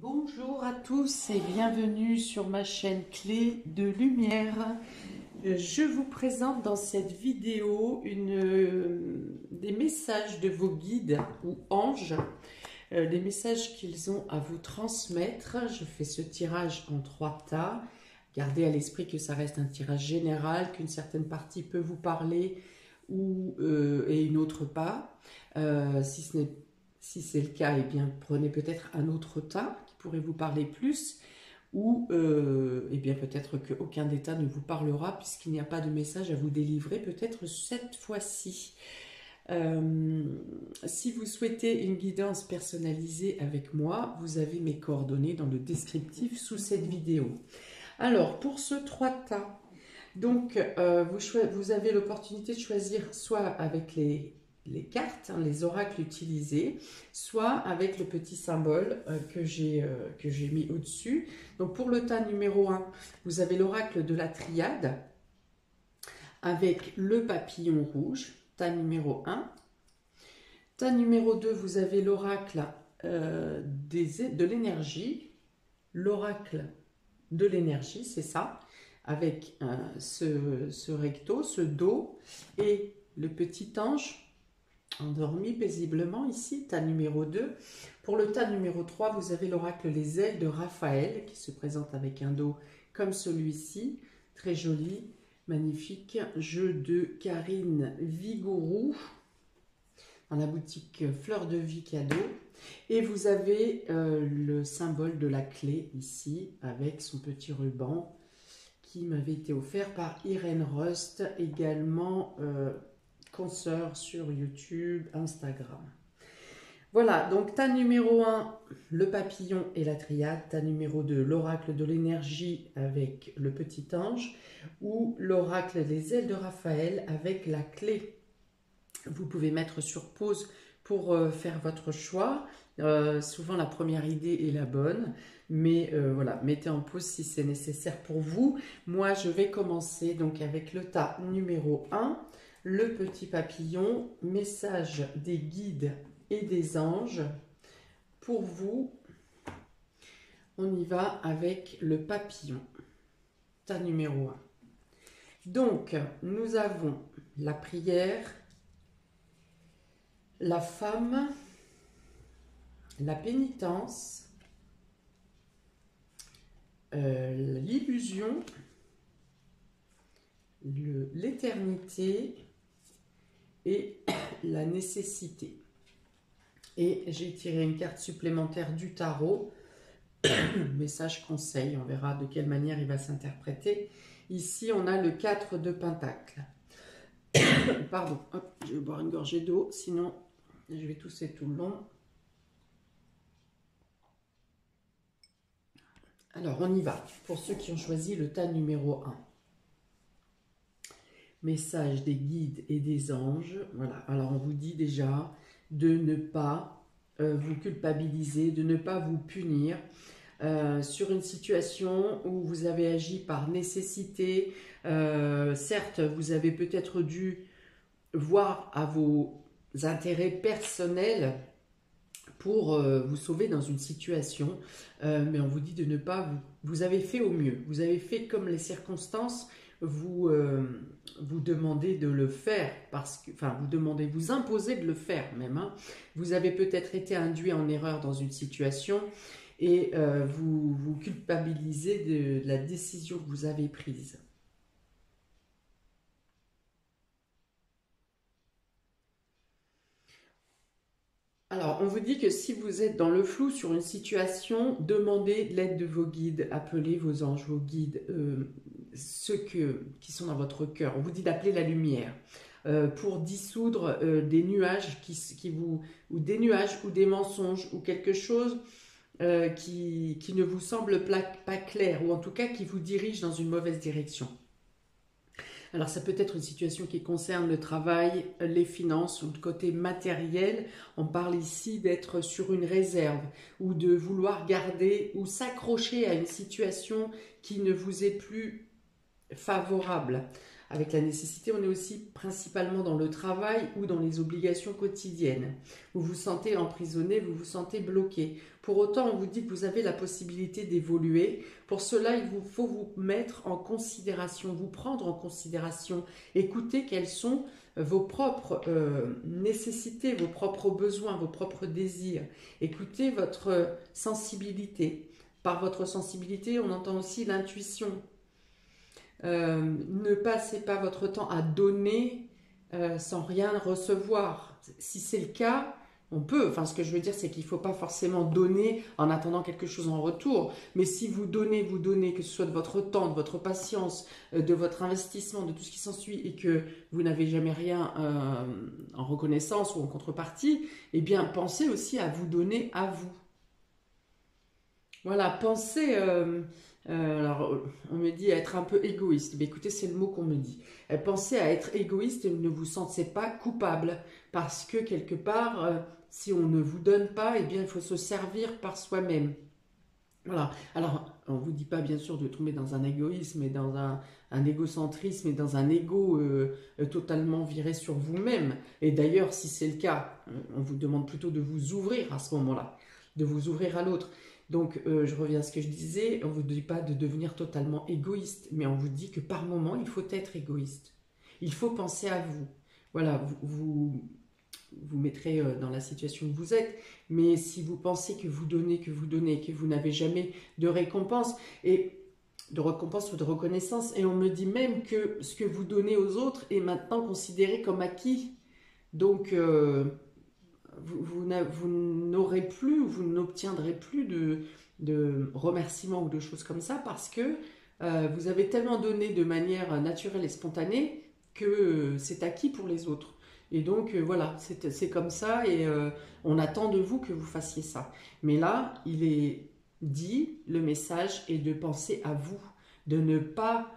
Bonjour à tous et bienvenue sur ma chaîne Clé de Lumière. Je vous présente dans cette vidéo des messages de vos guides ou anges, des messages qu'ils ont à vous transmettre. Je fais ce tirage en 3 tas. Gardez à l'esprit que ça reste un tirage général, qu'une certaine partie peut vous parler et une autre pas. Si c'est le cas, eh bien, prenez peut-être un autre tas qui pourrait vous parler plus, ou eh bien, peut-être qu'aucun des tas ne vous parlera puisqu'il n'y a pas de message à vous délivrer, peut-être cette fois-ci. Si vous souhaitez une guidance personnalisée avec moi, vous avez mes coordonnées dans le descriptif sous cette vidéo. Alors, pour ce 3 tas, donc, vous avez l'opportunité de choisir soit avec les cartes, les oracles utilisés, soit avec le petit symbole que j'ai mis au-dessus. Donc pour le tas numéro 1, vous avez l'oracle de la triade avec le papillon rouge, tas numéro 1. Tas numéro 2, vous avez l'oracle de l'énergie, l'oracle de l'énergie, c'est ça, avec ce recto, ce dos, et le petit ange endormi paisiblement ici, tas numéro 2. Pour le tas numéro 3, vous avez l'oracle Les ailes de Raphaël qui se présente avec un dos comme celui-ci, très joli, magnifique, jeu de Karine Vigourou dans la boutique Fleur de Vie Cadeau. Et vous avez le symbole de la clé ici avec son petit ruban qui m'avait été offert par Irène Rust, également consoeur sur YouTube, Instagram. Voilà, donc tas numéro 1, le papillon et la triade. Tas numéro 2, l'oracle de l'énergie avec le petit ange, ou l'oracle des ailes de Raphaël avec la clé. Vous pouvez mettre sur pause pour faire votre choix. Souvent la première idée est la bonne, mais voilà, mettez en pause si c'est nécessaire pour vous. Moi je vais commencer donc avec le tas numéro 1, le petit papillon, message des guides et des anges. Pour vous, on y va avec le papillon, tas numéro 1. Donc nous avons la prière, la femme, la pénitence, l'illusion, l'éternité et la nécessité. Et j'ai tiré une carte supplémentaire du tarot, message conseil, on verra de quelle manière il va s'interpréter. Ici on a le 4 de Pentacle. Pardon, hop, je vais boire une gorgée d'eau, sinon je vais tousser tout le long. Alors, on y va. Pour ceux qui ont choisi le tas numéro 1. Message des guides et des anges. Voilà. Alors, on vous dit déjà de ne pas vous culpabiliser, de ne pas vous punir sur une situation où vous avez agi par nécessité. Certes, vous avez peut-être dû voir à vos intérêts personnels pour vous sauver dans une situation, mais on vous dit de ne pas, vous avez fait au mieux, vous avez fait comme les circonstances vous demandez de le faire, vous imposez de le faire même, hein. Vous avez peut-être été induit en erreur dans une situation et vous vous culpabilisez de la décision que vous avez prise. Alors, on vous dit que si vous êtes dans le flou sur une situation, demandez l'aide de vos guides, appelez vos anges, vos guides, ceux qui sont dans votre cœur. On vous dit d'appeler la lumière pour dissoudre des nuages ou des nuages ou des mensonges ou quelque chose qui ne vous semble pas clair, ou en tout cas qui vous dirige dans une mauvaise direction. Alors ça peut être une situation qui concerne le travail, les finances ou le côté matériel. On parle ici d'être sur une réserve ou de vouloir garder ou s'accrocher à une situation qui ne vous est plus favorable. avec la nécessité, on est aussi principalement dans le travail ou dans les obligations quotidiennes. Vous vous sentez emprisonné, vous vous sentez bloqué. Pour autant, on vous dit que vous avez la possibilité d'évoluer. Pour cela, il vous faut vous mettre en considération, vous prendre en considération, écouter quelles sont vos propres nécessités, vos propres besoins, vos propres désirs. Écoutez votre sensibilité. Par votre sensibilité, on entend aussi l'intuition. Ne passez pas votre temps à donner sans rien recevoir. Si c'est le cas, on peut. Enfin, ce que je veux dire, c'est qu'il ne faut pas forcément donner en attendant quelque chose en retour. Mais si vous donnez, que ce soit de votre temps, de votre patience, de votre investissement, de tout ce qui s'ensuit, et que vous n'avez jamais rien en reconnaissance ou en contrepartie, eh bien, pensez aussi à vous donner à vous. Voilà, pensez... alors, on me dit être un peu égoïste. Mais écoutez, c'est le mot qu'on me dit. Pensez à être égoïste et ne vous sentez pas coupable. Parce que quelque part, si on ne vous donne pas, eh bien, il faut se servir par soi-même. Voilà. Alors, on ne vous dit pas, bien sûr, de tomber dans un égoïsme et dans un égocentrisme et dans un ego totalement viré sur vous-même. Et d'ailleurs, si c'est le cas, on vous demande plutôt de vous ouvrir à ce moment-là, de vous ouvrir à l'autre. Donc, je reviens à ce que je disais, on ne vous dit pas de devenir totalement égoïste, mais on vous dit que par moment, il faut être égoïste. Il faut penser à vous. Voilà, vous mettrez dans la situation où vous êtes, mais si vous pensez que vous donnez, que vous n'avez jamais de récompense, et de récompense ou de reconnaissance, et on me dit même que ce que vous donnez aux autres est maintenant considéré comme acquis. Donc, vous n'aurez plus, vous n'obtiendrez plus de remerciements ou de choses comme ça parce que vous avez tellement donné de manière naturelle et spontanée que c'est acquis pour les autres. Et donc voilà, c'est comme ça et on attend de vous que vous fassiez ça. Mais là, il est dit, le message est de penser à vous, de ne pas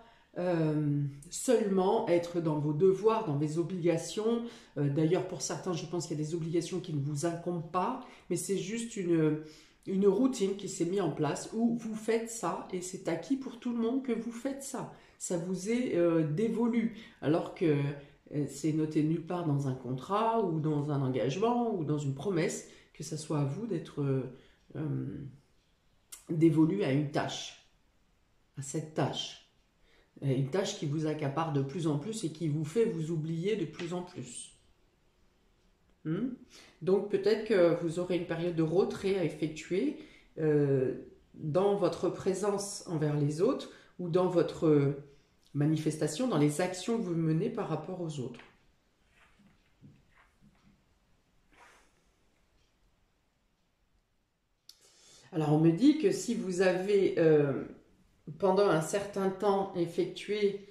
seulement être dans vos devoirs, dans vos obligations. D'ailleurs, pour certains, je pense qu'il y a des obligations qui ne vous incombent pas, mais c'est juste une routine qui s'est mise en place où vous faites ça et c'est acquis pour tout le monde que vous faites ça. Ça vous est dévolu, alors que c'est noté nulle part dans un contrat ou dans un engagement ou dans une promesse que ça soit à vous d'être dévolu à une tâche, à cette tâche. Une tâche qui vous accapare de plus en plus et qui vous fait vous oublier de plus en plus. Donc peut-être que vous aurez une période de retrait à effectuer dans votre présence envers les autres ou dans votre manifestation, dans les actions que vous menez par rapport aux autres. Alors on me dit que si vous avez pendant un certain temps effectué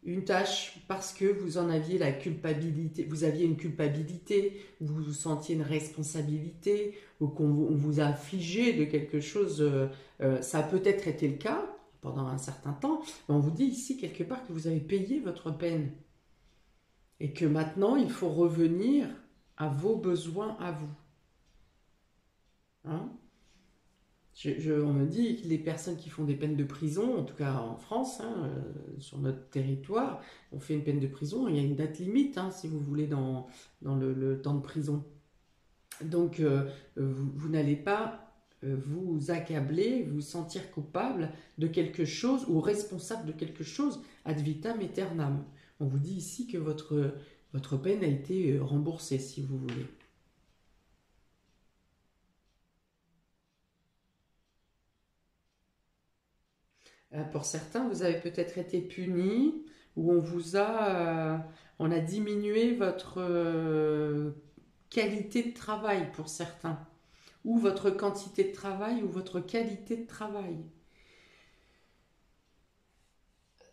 une tâche parce que vous en aviez la culpabilité, vous aviez une culpabilité, vous vous sentiez une responsabilité, ou qu'on vous a affligé de quelque chose, ça a peut-être été le cas pendant un certain temps, mais on vous dit ici quelque part que vous avez payé votre peine et que maintenant il faut revenir à vos besoins à vous. Hein? On me dit que les personnes qui font des peines de prison, en tout cas en France, hein, sur notre territoire, on fait une peine de prison, il y a une date limite, hein, si vous voulez, dans le temps de prison. Donc, vous n'allez pas vous accabler, vous sentir coupable de quelque chose ou responsable de quelque chose ad vitam aeternam. On vous dit ici que votre peine a été remboursée, si vous voulez. Pour certains, vous avez peut-être été puni ou on a diminué votre qualité de travail pour certains, ou votre quantité de travail ou votre qualité de travail.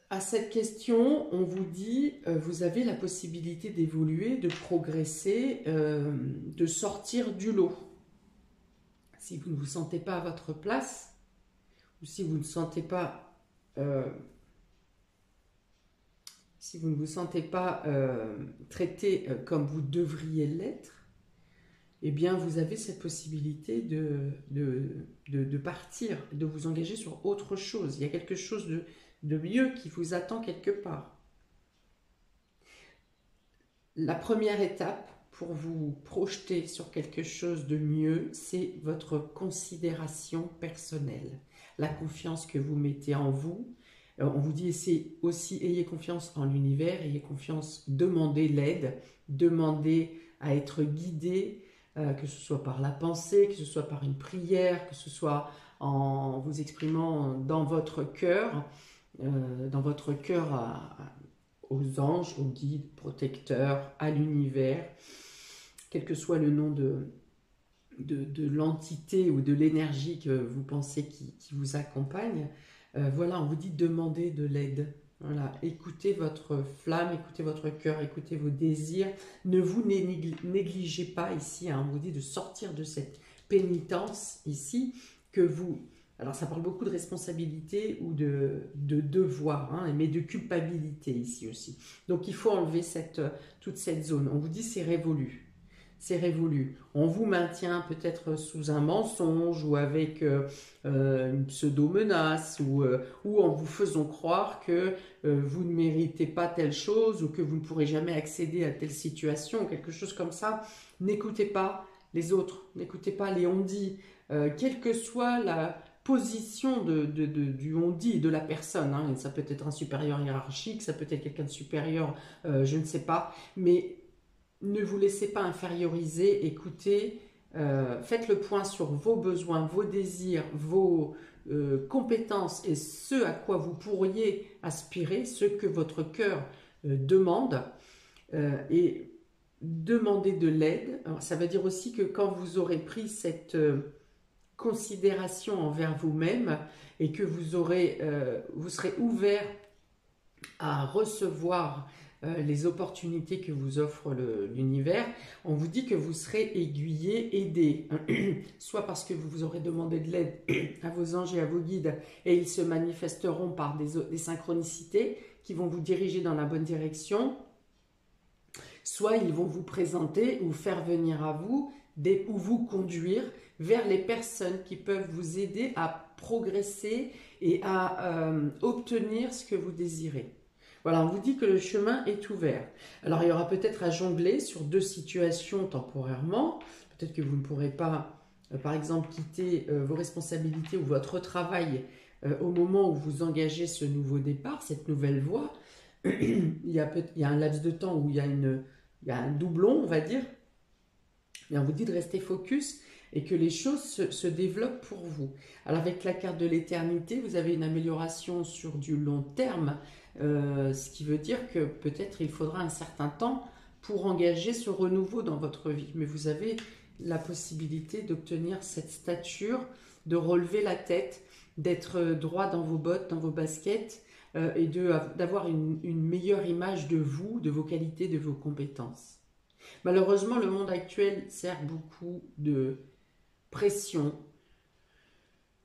À cette question, on vous dit, vous avez la possibilité d'évoluer, de progresser, de sortir du lot. Si vous ne vous sentez pas à votre place, ou si vous ne sentez pas traité comme vous devriez l'être, eh bien vous avez cette possibilité de partir, de vous engager sur autre chose. Il y a quelque chose de mieux qui vous attend quelque part. La première étape pour vous projeter sur quelque chose de mieux, c'est votre considération personnelle, la confiance que vous mettez en vous. On vous dit aussi, ayez confiance en l'univers, ayez confiance, demandez l'aide, demandez à être guidé, que ce soit par la pensée, que ce soit par une prière, que ce soit en vous exprimant dans votre cœur, aux anges, aux guides, protecteurs, à l'univers, quel que soit le nom de l'entité ou de l'énergie que vous pensez qui vous accompagne. Voilà, on vous dit demander de l'aide. Voilà, écoutez votre flamme, écoutez votre cœur, écoutez vos désirs. Ne vous négligez pas ici, hein. On vous dit de sortir de cette pénitence ici que vous... Alors ça parle beaucoup de responsabilité ou de devoir, hein, mais de culpabilité ici aussi. Donc il faut enlever toute cette zone. On vous dit c'est révolu. C'est révolu. On vous maintient peut-être sous un mensonge ou avec une pseudo-menace ou en vous faisant croire que vous ne méritez pas telle chose ou que vous ne pourrez jamais accéder à telle situation, quelque chose comme ça. N'écoutez pas les autres, n'écoutez pas les on-dit, quelle que soit la position du on-dit de la personne. Hein. Ça peut être un supérieur hiérarchique, ça peut être quelqu'un de supérieur, je ne sais pas, mais ne vous laissez pas inférioriser, écoutez, faites le point sur vos besoins, vos désirs, vos compétences et ce à quoi vous pourriez aspirer, ce que votre cœur demande, et demandez de l'aide. Ça veut dire aussi que quand vous aurez pris cette considération envers vous-même et que vous serez ouvert à recevoir les opportunités que vous offre l'univers, on vous dit que vous serez aiguillé, aidé, soit parce que vous aurez demandé de l'aide à vos anges et à vos guides et ils se manifesteront par des synchronicités qui vont vous diriger dans la bonne direction, soit ils vont vous présenter ou faire venir à vous ou vous conduire vers les personnes qui peuvent vous aider à progresser et à obtenir ce que vous désirez. Voilà, on vous dit que le chemin est ouvert. Alors, il y aura peut-être à jongler sur deux situations temporairement. Peut-être que vous ne pourrez pas, par exemple, quitter vos responsabilités ou votre travail au moment où vous engagez ce nouveau départ, cette nouvelle voie. Il y a un laps de temps où il y a un doublon, on va dire. Et on vous dit de rester focus et que les choses se développent pour vous. Alors, avec la carte de l'éternité, vous avez une amélioration sur du long terme. Ce qui veut dire que peut-être il faudra un certain temps pour engager ce renouveau dans votre vie. Mais vous avez la possibilité d'obtenir cette stature, de relever la tête, d'être droit dans vos bottes, dans vos baskets et d'avoir une meilleure image de vous, de vos qualités, de vos compétences. Malheureusement, le monde actuel sert beaucoup de pression,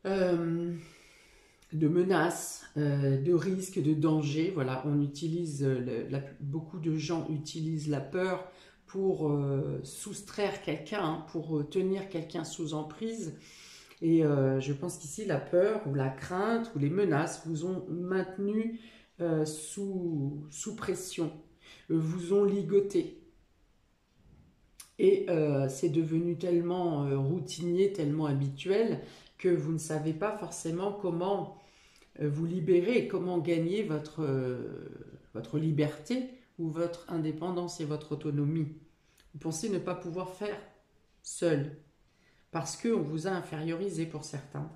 de menaces, de risques, de dangers. Voilà, on utilise, beaucoup de gens utilisent la peur pour soustraire quelqu'un, hein, pour tenir quelqu'un sous emprise. Et je pense qu'ici, la peur ou la crainte ou les menaces vous ont maintenu sous pression, vous ont ligoté. Et c'est devenu tellement routinier, tellement habituel que vous ne savez pas forcément comment vous libérer, comment gagner votre liberté ou votre indépendance et votre autonomie. Vous pensez ne pas pouvoir faire seul parce qu'on vous a infériorisé pour certains.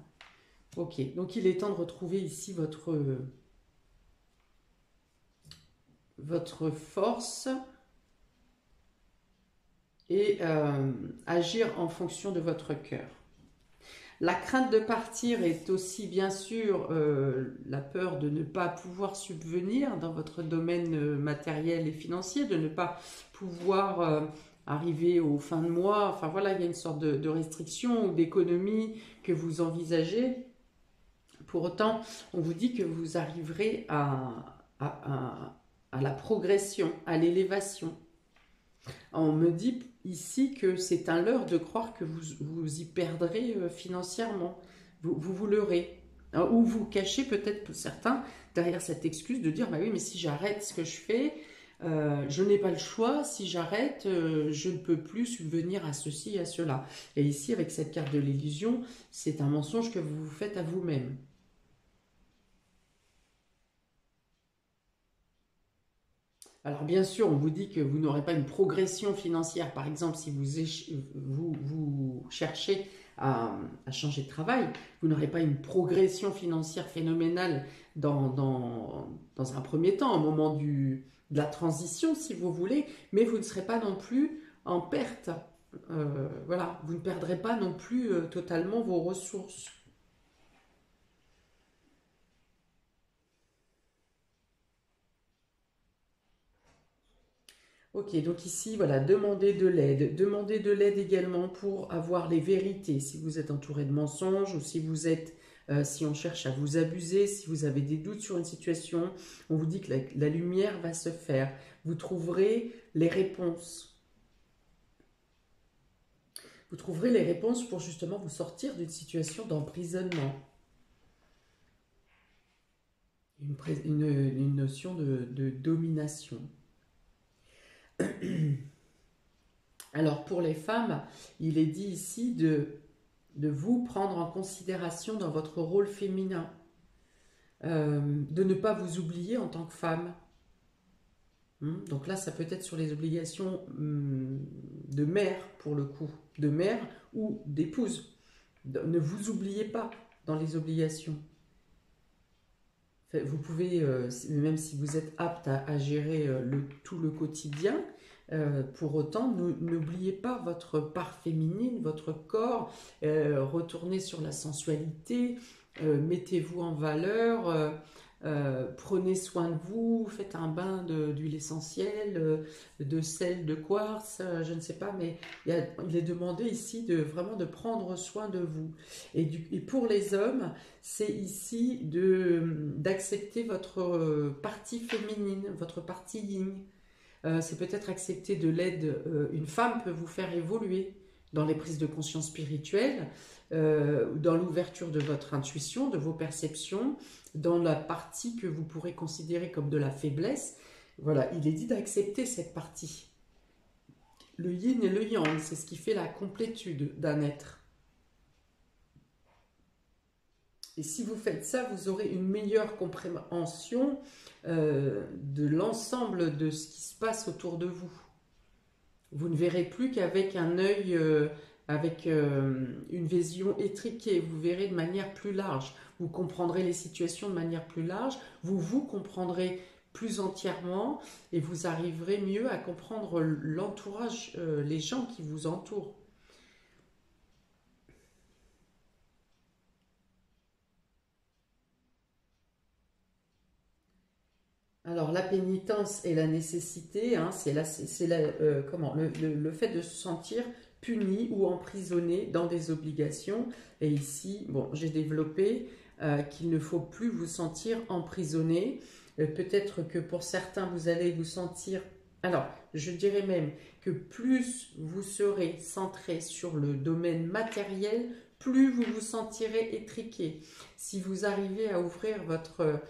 Ok, donc il est temps de retrouver ici votre force et agir en fonction de votre cœur. La crainte de partir est aussi bien sûr la peur de ne pas pouvoir subvenir dans votre domaine matériel et financier, de ne pas pouvoir arriver aux fins de mois. Enfin voilà, il y a une sorte de restriction ou d'économie que vous envisagez. Pour autant, on vous dit que vous arriverez à la progression, à l'élévation. On me dit ici que c'est un leurre de croire que vous y perdrez financièrement. Vous leurrez. Ou vous cachez peut-être pour certains derrière cette excuse de dire bah oui, mais si j'arrête ce que je fais, je n'ai pas le choix, si j'arrête, je ne peux plus subvenir à ceci et à cela. Et ici, avec cette carte de l'illusion, c'est un mensonge que vous vous faites à vous-même. Alors bien sûr, on vous dit que vous n'aurez pas une progression financière. Par exemple, si vous cherchez à changer de travail, vous n'aurez pas une progression financière phénoménale dans un premier temps, au moment de la transition, si vous voulez, mais vous ne serez pas non plus en perte. Voilà, vous ne perdrez pas non plus totalement vos ressources. Ok, donc ici, voilà, demandez de l'aide. Demandez de l'aide également pour avoir les vérités. Si vous êtes entouré de mensonges ou si vous êtes, si on cherche à vous abuser, si vous avez des doutes sur une situation, on vous dit que la lumière va se faire. Vous trouverez les réponses. Vous trouverez les réponses pour justement vous sortir d'une situation d'emprisonnement. Une notion de domination. Alors pour les femmes, il est dit ici de vous prendre en considération dans votre rôle féminin, de ne pas vous oublier en tant que femme. Donc là, ça peut être sur les obligations de mère, pour le coup, de mère ou d'épouse. Ne vous oubliez pas dans les obligations. Vous pouvez, même si vous êtes apte à gérer tout le quotidien, pour autant, n'oubliez pas votre part féminine, votre corps, retournez sur la sensualité, mettez-vous en valeur, prenez soin de vous, faites un bain d'huile essentielle, de sel, de quartz, je ne sais pas, mais il est demandé ici vraiment de prendre soin de vous. Et pour les hommes, c'est ici d'accepter votre partie féminine, votre partie yin. C'est peut-être accepter de l'aide. Une femme peut vous faire évoluer dans les prises de conscience spirituelles, dans l'ouverture de votre intuition, de vos perceptions, dans la partie que vous pourrez considérer comme de la faiblesse. Voilà, il est dit d'accepter cette partie. Le yin et le yang, c'est ce qui fait la complétude d'un être. Et si vous faites ça, vous aurez une meilleure compréhension de l'ensemble de ce qui se passe autour de vous. Vous ne verrez plus qu'avec un œil, avec une vision étriquée. Vous verrez de manière plus large. Vous comprendrez les situations de manière plus large. Vous comprendrez plus entièrement et vous arriverez mieux à comprendre l'entourage, les gens qui vous entourent. Alors, la pénitence et la nécessité, hein, c'est le fait de se sentir puni ou emprisonné dans des obligations. Et ici, bon, j'ai développé qu'il ne faut plus vous sentir emprisonné. Peut-être que pour certains, vous allez vous sentir... Alors, je dirais même que plus vous serez centré sur le domaine matériel, plus vous vous sentirez étriqué. Si vous arrivez à ouvrir votre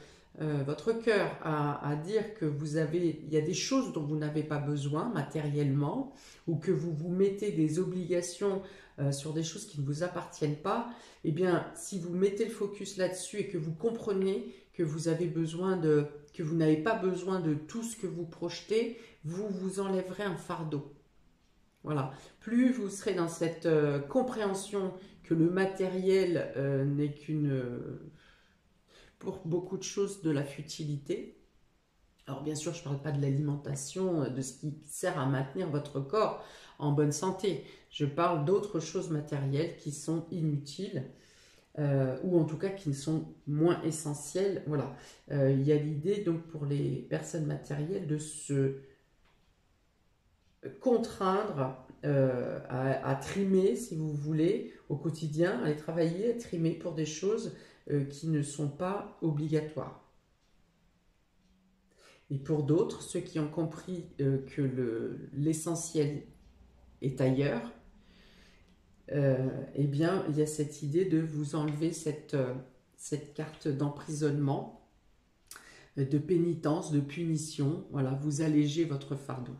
cœur à dire que il y a des choses dont vous n'avez pas besoin matériellement, ou que vous vous mettez des obligations sur des choses qui ne vous appartiennent pas, eh bien, si vous mettez le focus là-dessus et que vous comprenez que que vous n'avez pas besoin de tout ce que vous projetez, vous vous enlèverez un fardeau. Voilà. Plus vous serez dans cette compréhension que le matériel n'est pour beaucoup de choses de la futilité. Alors bien sûr, je ne parle pas de l'alimentation, de ce qui sert à maintenir votre corps en bonne santé. Je parle d'autres choses matérielles qui sont inutiles, ou en tout cas qui sont moins essentielles. Voilà. Il y a l'idée donc pour les personnes matérielles de se contraindre à trimer, si vous voulez, au quotidien, à aller travailler, à trimer pour des choses qui ne sont pas obligatoires. Et pour d'autres, ceux qui ont compris que l'essentiel est ailleurs, eh bien, il y a cette idée de vous enlever cette carte d'emprisonnement de pénitence, de punition. Voilà, vous allégez votre fardeau.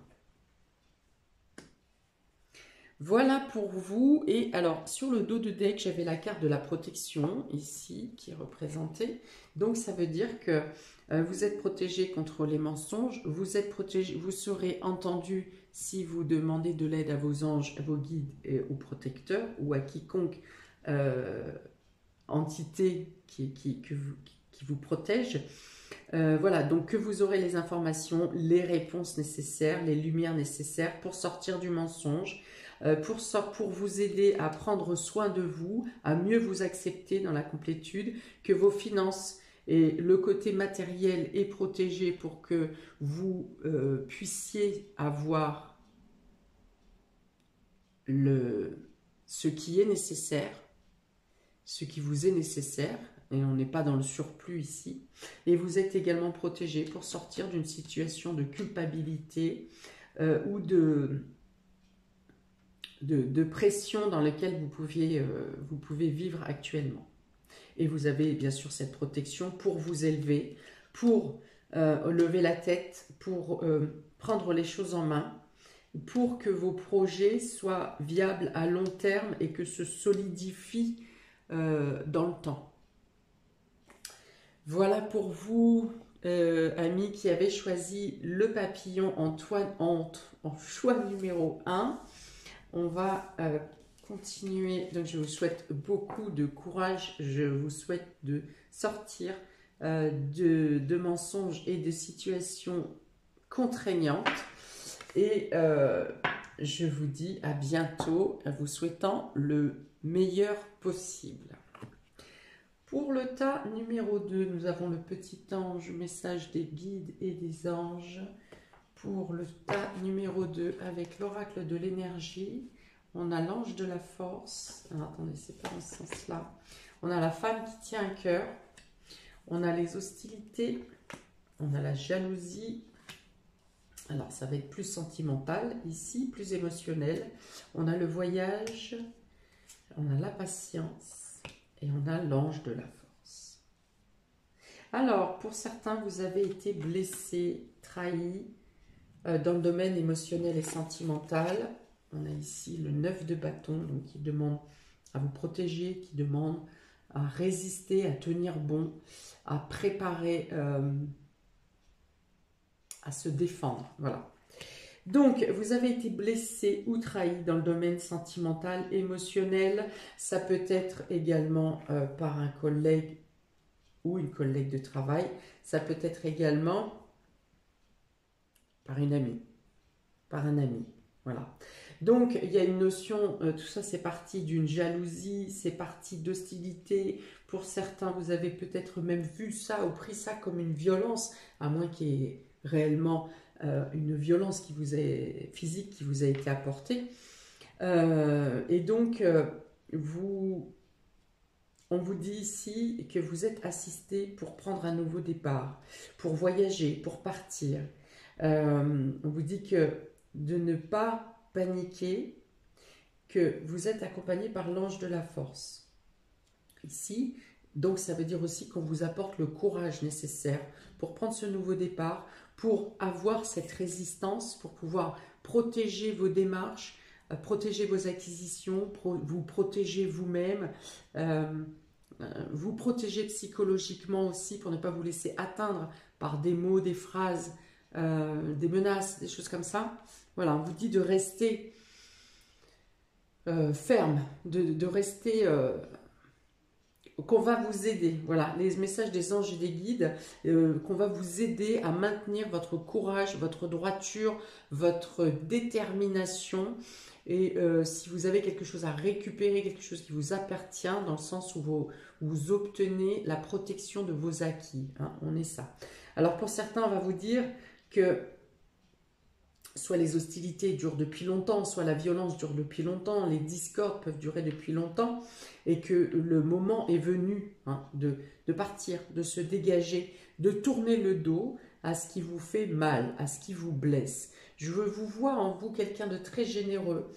Voilà pour vous. Et alors, sur le dos de deck, j'avais la carte de la protection, ici, qui est représentée. Donc, ça veut dire que vous êtes protégé contre les mensonges. Vous êtes protégé, vous serez entendu si vous demandez de l'aide à vos anges, à vos guides et aux protecteurs ou à quiconque entité qui vous protège. Voilà, donc que vous aurez les informations, les réponses nécessaires, les lumières nécessaires pour sortir du mensonge, pour vous aider à prendre soin de vous, à mieux vous accepter dans la complétude, que vos finances et le côté matériel est protégé pour que vous puissiez avoir ce qui est nécessaire, ce qui vous est nécessaire, et on n'est pas dans le surplus ici, et vous êtes également protégé pour sortir d'une situation de culpabilité ou de pression dans laquelle vous pouvez vivre actuellement. Et vous avez bien sûr cette protection pour vous élever, pour lever la tête, pour prendre les choses en main, pour que vos projets soient viables à long terme et que se solidifient dans le temps. Voilà pour vous, amis qui avez choisi le papillon en choix numéro 1. On va continuer. Donc, je vous souhaite beaucoup de courage. Je vous souhaite de sortir de mensonges et de situations contraignantes. Et je vous dis à bientôt, vous souhaitant le meilleur possible. Pour le tas numéro 2, nous avons le petit ange, message des guides et des anges. Pour le tas numéro 2, avec l'oracle de l'énergie, on a l'ange de la force. Alors, attendez, c'est pas dans ce sens-là. On a la femme qui tient un cœur. On a les hostilités. On a la jalousie. Alors, ça va être plus sentimental ici, plus émotionnel. On a le voyage. On a la patience. Et on a l'ange de la force. Alors, pour certains, vous avez été blessés, trahis dans le domaine émotionnel et sentimental. On a ici le 9 de bâton, donc qui demande à vous protéger, qui demande à résister, à tenir bon, à préparer, à se défendre. Voilà. Donc, vous avez été blessé ou trahi dans le domaine sentimental, émotionnel. Ça peut être également par un collègue ou une collègue de travail. Ça peut être également par une amie, par un ami. Voilà. Donc, il y a une notion, tout ça c'est parti d'une jalousie, c'est parti d'hostilité. Pour certains, vous avez peut-être même vu ça ou pris ça comme une violence, à moins qu'il y ait réellement une violence physique qui vous a été apportée. Et donc, on vous dit ici que vous êtes assisté pour prendre un nouveau départ, pour voyager, pour partir. On vous dit de ne pas paniquer, que vous êtes accompagné par l'ange de la force. Ici, donc ça veut dire aussi qu'on vous apporte le courage nécessaire pour prendre ce nouveau départ, pour avoir cette résistance, pour pouvoir protéger vos démarches, protéger vos acquisitions, vous protéger vous-même, vous protéger psychologiquement aussi pour ne pas vous laisser atteindre par des mots, des phrases, des menaces, des choses comme ça. Voilà, on vous dit de rester ferme, de rester... qu'on va vous aider, voilà, les messages des anges et des guides, qu'on va vous aider à maintenir votre courage, votre droiture, votre détermination. Et si vous avez quelque chose à récupérer, quelque chose qui vous appartient, dans le sens où vous obtenez la protection de vos acquis, hein, on est ça. Alors pour certains, on va vous dire que soit les hostilités durent depuis longtemps, soit la violence dure depuis longtemps, les discordes peuvent durer depuis longtemps, et que le moment est venu, hein, de partir, de se dégager, de tourner le dos à ce qui vous fait mal, à ce qui vous blesse. Je vous vois en vous quelqu'un de très généreux,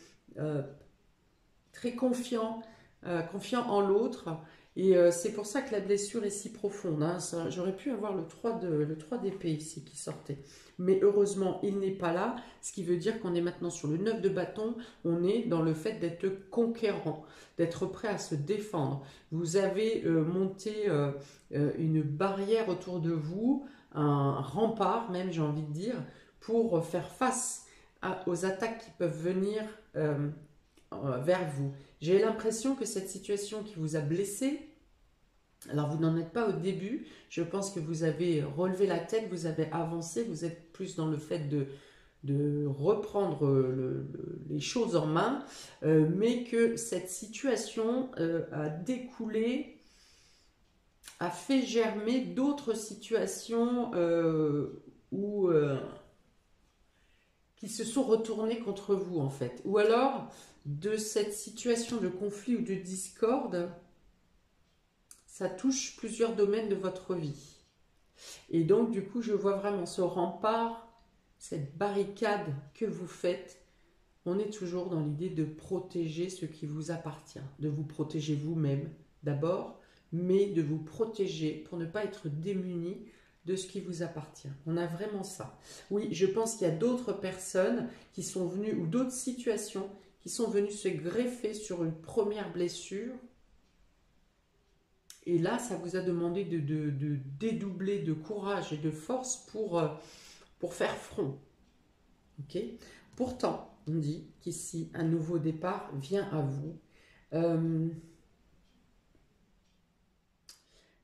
très confiant, confiant en l'autre, Et c'est pour ça que la blessure est si profonde. Hein. J'aurais pu avoir le 3 d'épée ici qui sortait. Mais heureusement, il n'est pas là. Ce qui veut dire qu'on est maintenant sur le 9 de bâton. On est dans le fait d'être conquérant, d'être prêt à se défendre. Vous avez monté une barrière autour de vous, un rempart même, j'ai envie de dire, pour faire face aux attaques qui peuvent venir vers vous. J'ai l'impression que cette situation qui vous a blessé, alors vous n'en êtes pas au début, je pense que vous avez relevé la tête, vous avez avancé, vous êtes plus dans le fait de reprendre les choses en main, mais que cette situation a découlé, a fait germer d'autres situations qui se sont retournées contre vous en fait. Ou alors, de cette situation de conflit ou de discorde, ça touche plusieurs domaines de votre vie. Et donc, du coup, je vois vraiment ce rempart, cette barricade que vous faites. On est toujours dans l'idée de protéger ce qui vous appartient, de vous protéger vous-même d'abord, mais de vous protéger pour ne pas être démuni de ce qui vous appartient. On a vraiment ça. Oui, je pense qu'il y a d'autres personnes qui sont venues, ou d'autres situations, qui sont venues se greffer sur une première blessure. Et là, ça vous a demandé de dédoubler de courage et de force pour faire front. Ok ? Pourtant, on dit qu'ici, un nouveau départ vient à vous.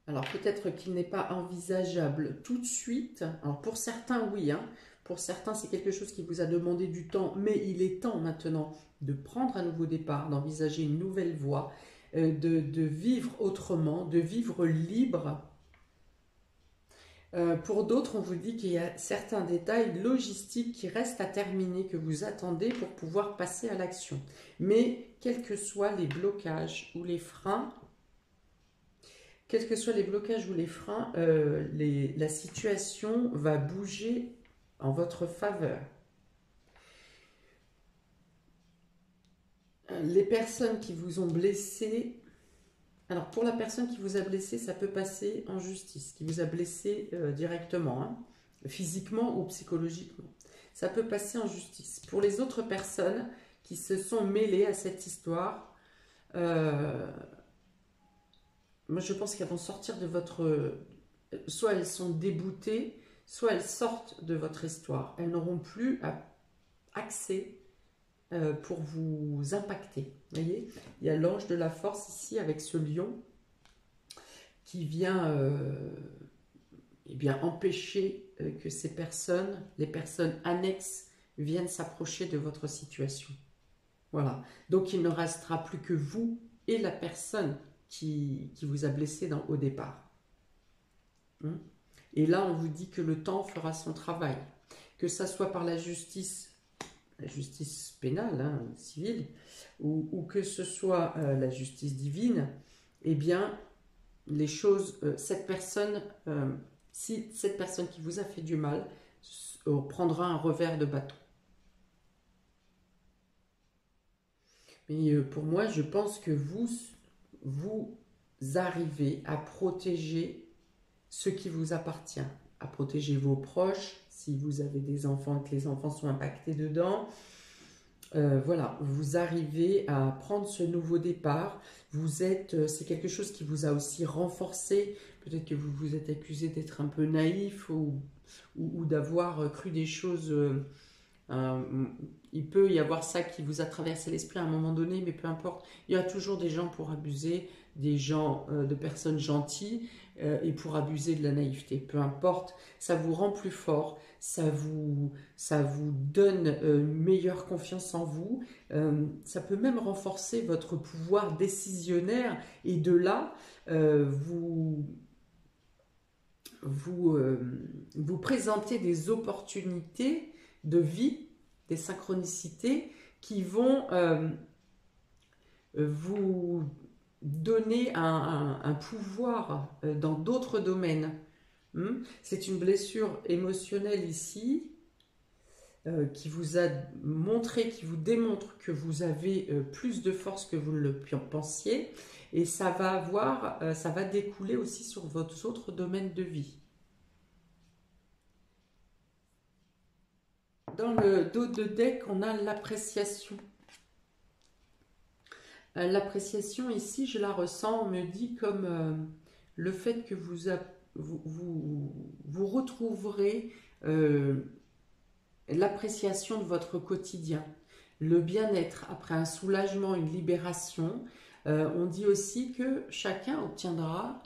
Alors peut-être qu'il n'est pas envisageable tout de suite. Alors pour certains, oui. Hein. Pour certains, c'est quelque chose qui vous a demandé du temps. Mais il est temps maintenant de prendre un nouveau départ, d'envisager une nouvelle voie, de vivre autrement, de vivre libre. Pour d'autres, on vous dit qu'il y a certains détails logistiques qui restent à terminer, que vous attendez pour pouvoir passer à l'action. Mais quels que soient les blocages ou les freins, la situation va bouger en votre faveur. Les personnes qui vous ont blessé, alors pour la personne qui vous a blessé, ça peut passer en justice, qui vous a blessé directement, hein, physiquement ou psychologiquement. Ça peut passer en justice. Pour les autres personnes qui se sont mêlées à cette histoire, moi, je pense qu'elles vont sortir de votre... Soit elles sont déboutées, soit elles sortent de votre histoire. Elles n'auront plus accès pour vous impacter. Vous voyez ? Il y a l'ange de la force ici avec ce lion qui vient empêcher que ces personnes, les personnes annexes, viennent s'approcher de votre situation. Voilà. Donc, il ne restera plus que vous et la personne qui vous a blessé au départ. Et là, on vous dit que le temps fera son travail. Que ça soit par la justice pénale, hein, civile, ou que ce soit la justice divine, eh bien, les choses, si cette personne qui vous a fait du mal prendra un revers de bâton. Mais pour moi, je pense que vous arrivez à protéger ce qui vous appartient, à protéger vos proches, si vous avez des enfants, que les enfants sont impactés dedans. Voilà, vous arrivez à prendre ce nouveau départ. C'est quelque chose qui vous a aussi renforcé. Peut-être que vous vous êtes accusé d'être un peu naïf ou d'avoir cru des choses. Il peut y avoir ça qui vous a traversé l'esprit à un moment donné, mais peu importe. Il y a toujours des gens pour abuser, de personnes gentilles et pour abuser de la naïveté. Peu importe, ça vous rend plus fort, ça vous donne une meilleure confiance en vous. Ça peut même renforcer votre pouvoir décisionnaire et de là, vous présentez des opportunités de vie, des synchronicités qui vont vous donner un pouvoir dans d'autres domaines. C'est une blessure émotionnelle ici qui vous a montré, qui vous démontre que vous avez plus de force que vous ne le pensiez et ça va avoir, ça va découler aussi sur vos autres domaines de vie. Dans le dos de deck, on a l'appréciation. L'appréciation ici, je la ressens, on me dit comme le fait que vous retrouverez l'appréciation de votre quotidien, le bien-être après un soulagement, une libération. On dit aussi que chacun obtiendra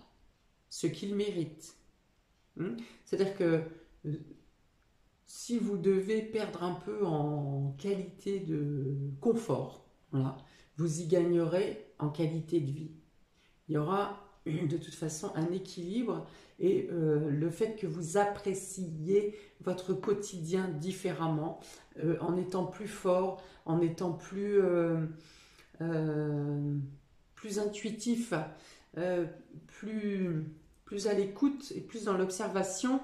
ce qu'il mérite. C'est-à-dire que si vous devez perdre un peu en qualité de confort, voilà, vous y gagnerez en qualité de vie. Il y aura de toute façon un équilibre et le fait que vous appréciez votre quotidien différemment, en étant plus fort, en étant plus intuitif, plus à l'écoute et plus dans l'observation,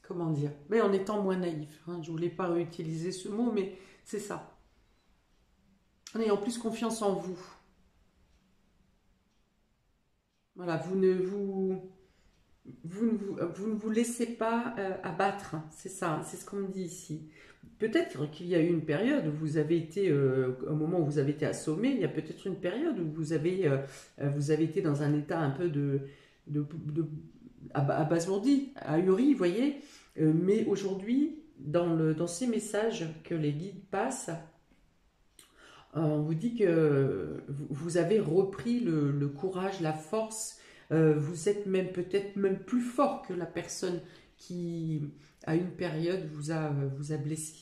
comment dire, mais en étant moins naïf. Hein, je ne voulais pas réutiliser ce mot, mais c'est ça. En ayant plus confiance en vous. Voilà, vous ne vous laissez pas abattre, c'est ça, c'est ce qu'on me dit ici. Peut-être qu'il y a eu une période où vous avez été, au moment où vous avez été assommé, il y a peut-être une période où vous avez été dans un état un peu abasourdi, ahuri, vous voyez. Mais aujourd'hui, dans ces messages que les guides passent, on vous dit que vous avez repris le courage, la force. Vous êtes peut-être même plus fort que la personne qui, à une période, vous a blessé.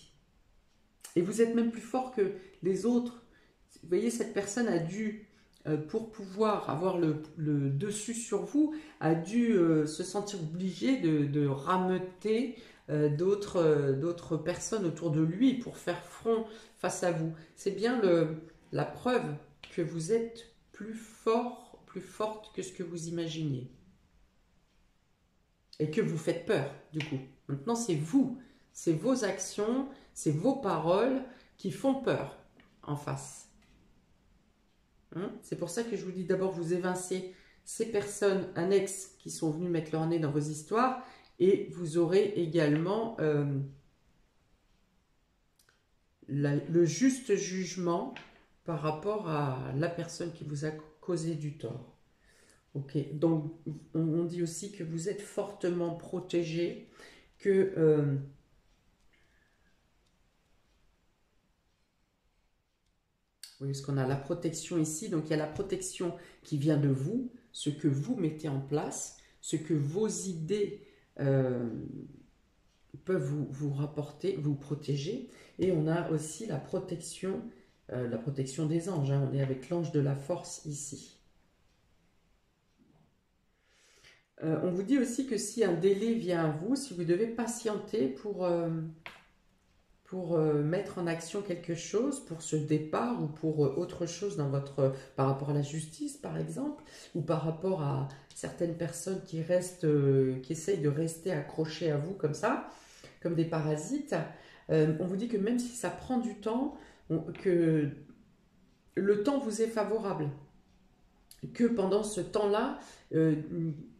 Et vous êtes même plus fort que les autres. Vous voyez, cette personne a dû, pour pouvoir avoir le dessus sur vous, a dû se sentir obligé de rameuter d'autres personnes autour de lui pour faire front face à vous. C'est bien la preuve que vous êtes plus fort, plus forte que ce que vous imaginiez. Et que vous faites peur, du coup. Maintenant, c'est vous, c'est vos actions, c'est vos paroles qui font peur en face. C'est pour ça que je vous dis d'abord, vous évincez ces personnes annexes qui sont venues mettre leur nez dans vos histoires, et vous aurez également le juste jugement par rapport à la personne qui vous a causé du tort. Ok, donc on dit aussi que vous êtes fortement protégé, que oui, parce qu'on a la protection ici, donc il y a la protection qui vient de vous, ce que vous mettez en place, ce que vos idées peuvent vous rapporter, vous protéger, et on a aussi la protection des anges, hein. On est avec l'ange de la force ici. On vous dit aussi que si un délai vient à vous, si vous devez patienter pour mettre en action quelque chose, pour ce départ ou pour autre chose par rapport à la justice par exemple, ou par rapport à certaines personnes qui essayent de rester accrochées à vous comme ça, comme des parasites, on vous dit que même si ça prend du temps, que le temps vous est favorable, que pendant ce temps-là,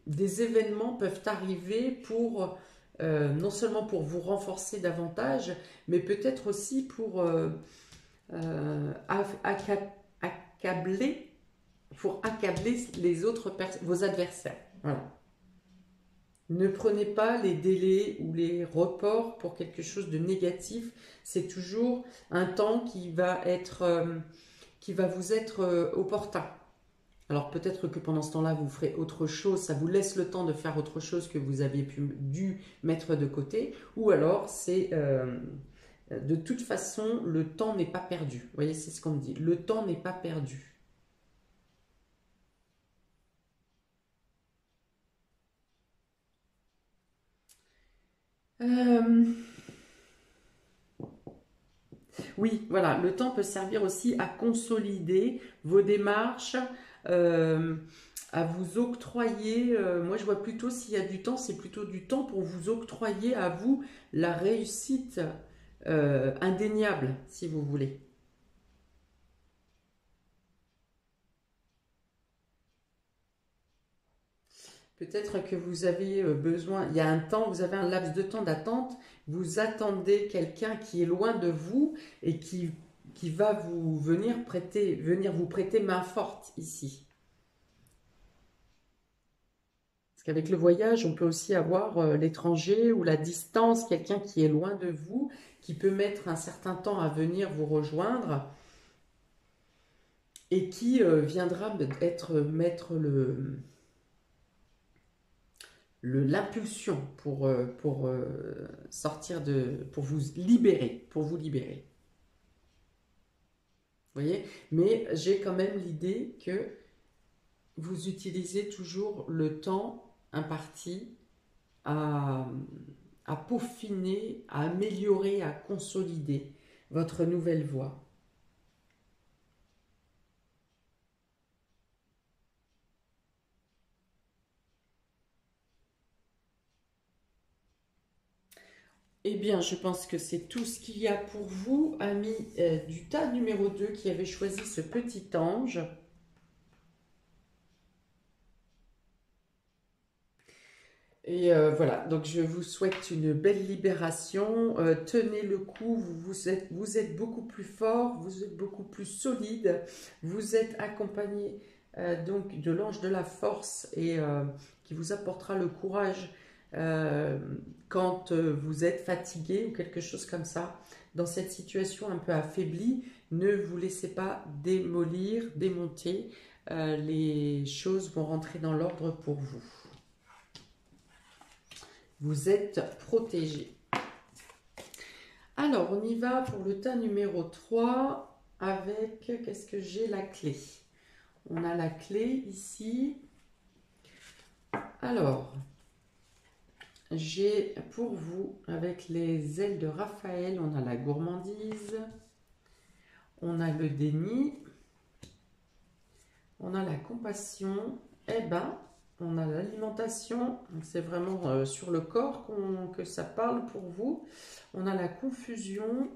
des événements peuvent arriver pour non seulement pour vous renforcer davantage, mais peut-être aussi pour accabler les autres vos adversaires. Voilà. Ne prenez pas les délais ou les reports pour quelque chose de négatif. C'est toujours un temps qui va vous être opportun. Alors peut-être que pendant ce temps-là, vous ferez autre chose, ça vous laisse le temps de faire autre chose que vous aviez dû mettre de côté, ou alors c'est de toute façon, le temps n'est pas perdu. Vous voyez, c'est ce qu'on me dit, le temps n'est pas perdu. Oui, voilà, le temps peut servir aussi à consolider vos démarches, à vous octroyer, moi je vois plutôt s'il y a du temps, c'est plutôt du temps pour vous octroyer à vous la réussite indéniable, si vous voulez. Peut-être que vous avez besoin, il y a un temps, vous avez un laps de temps d'attente, vous attendez quelqu'un qui est loin de vous et qui va venir vous prêter main forte ici. Parce qu'avec le voyage, on peut aussi avoir l'étranger ou la distance, quelqu'un qui est loin de vous, qui peut mettre un certain temps à venir vous rejoindre et qui viendra mettre l'impulsion pour sortir pour vous libérer, Vous voyez? Mais j'ai quand même l'idée que vous utilisez toujours le temps imparti à, à peaufiner, à améliorer, à consolider votre nouvelle voie. Eh bien, je pense que c'est tout ce qu'il y a pour vous, amis du tas numéro 2 qui avait choisi ce petit ange. Et voilà, donc je vous souhaite une belle libération. Tenez le coup, vous êtes beaucoup plus fort, vous êtes beaucoup plus solide. Vous êtes accompagné donc de l'ange de la force et qui vous apportera le courage quand vous êtes fatigué ou quelque chose comme ça. Dans cette situation un peu affaiblie, ne vous laissez pas démolir, démonter. Les choses vont rentrer dans l'ordre pour vous. Vous êtes protégé. Alors, on y va pour le tas numéro 3 avec, qu'est-ce que j'ai? La clé. On a la clé ici. Alors, j'ai pour vous, avec les ailes de Raphaël, on a la gourmandise, on a le déni, on a la compassion, eh ben, on a l'alimentation, c'est vraiment sur le corps que ça parle pour vous. On a la confusion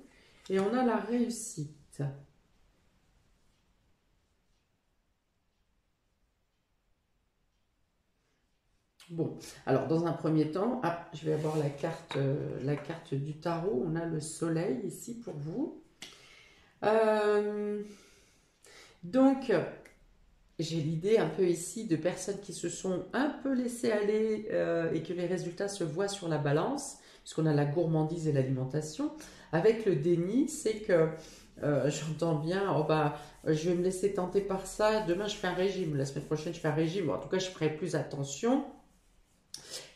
et on a la réussite. Bon, alors dans un premier temps, je vais avoir la carte du tarot. On a le soleil ici pour vous. Donc, j'ai l'idée un peu ici de personnes qui se sont un peu laissées aller et que les résultats se voient sur la balance, puisqu'on a la gourmandise et l'alimentation. Avec le déni, c'est que j'entends bien, oh bah, je vais me laisser tenter par ça, demain je fais un régime, la semaine prochaine je fais un régime, en tout cas je ferai plus attention.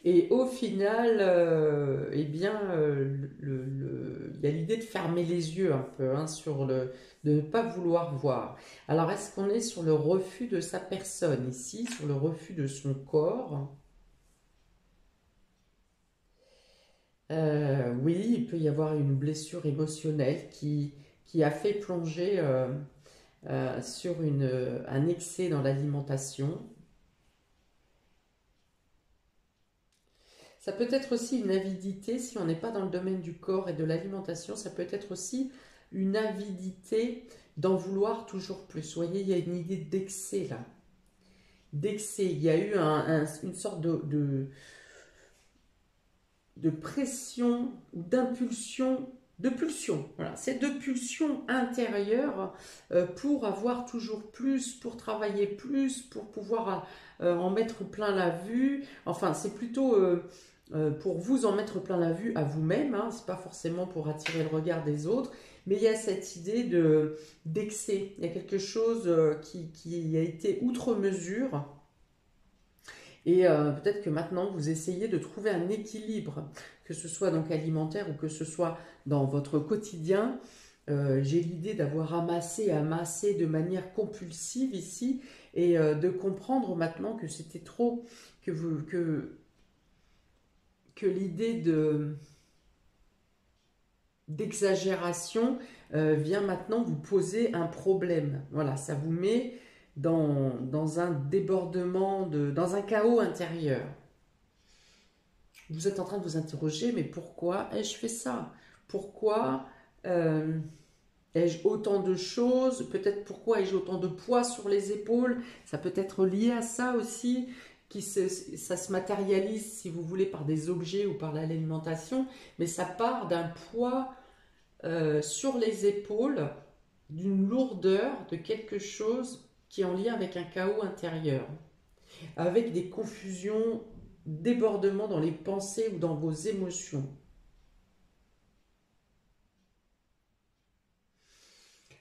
Et au final, eh bien, il y a l'idée de fermer les yeux un peu de ne pas vouloir voir. Alors, est-ce qu'on est sur le refus de sa personne ici, sur le refus de son corps? Oui, il peut y avoir une blessure émotionnelle qui a fait plonger sur un excès dans l'alimentation. Ça peut être aussi une avidité, si on n'est pas dans le domaine du corps et de l'alimentation, ça peut être aussi une avidité d'en vouloir toujours plus. Vous voyez, il y a une idée d'excès là. D'excès. Il y a eu une sorte de pression ou d'impulsion, de pulsion. Voilà, c'est de pulsion intérieure pour avoir toujours plus, pour travailler plus, pour pouvoir en mettre plein la vue. Enfin, c'est plutôt pour vous en mettre plein la vue à vous-même, hein, c'est pas forcément pour attirer le regard des autres, mais il y a cette idée d'excès, il y a quelque chose qui a été outre mesure, et peut-être que maintenant vous essayez de trouver un équilibre, que ce soit donc alimentaire ou que ce soit dans votre quotidien. J'ai l'idée d'avoir amassé de manière compulsive ici, et de comprendre maintenant que c'était trop, que l'idée d'exagération vient maintenant vous poser un problème. Voilà, ça vous met dans un débordement, dans un chaos intérieur. Vous êtes en train de vous interroger, mais pourquoi ai-je fait ça? Pourquoi ai-je autant de choses? Peut-être pourquoi ai-je autant de poids sur les épaules? Ça peut être lié à ça aussi. ça se matérialise, si vous voulez, par des objets ou par l'alimentation, mais ça part d'un poids sur les épaules, d'une lourdeur, de quelque chose qui est en lien avec un chaos intérieur, avec des confusions, débordements dans les pensées ou dans vos émotions.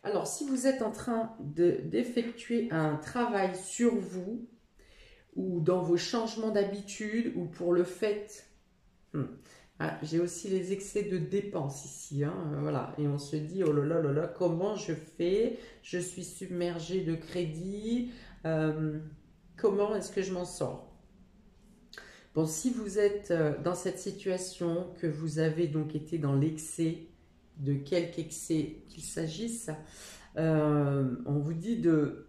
Alors, si vous êtes en train d'effectuer un travail sur vous, ou dans vos changements d'habitude, ou pour le fait... Ah, j'ai aussi les excès de dépenses ici, hein, voilà. Et on se dit, oh là là, comment je fais? Je suis submergée de crédit. Comment est-ce que je m'en sors? Bon, si vous êtes dans cette situation, que vous avez donc été dans l'excès, de quelque excès qu'il s'agisse, on vous dit que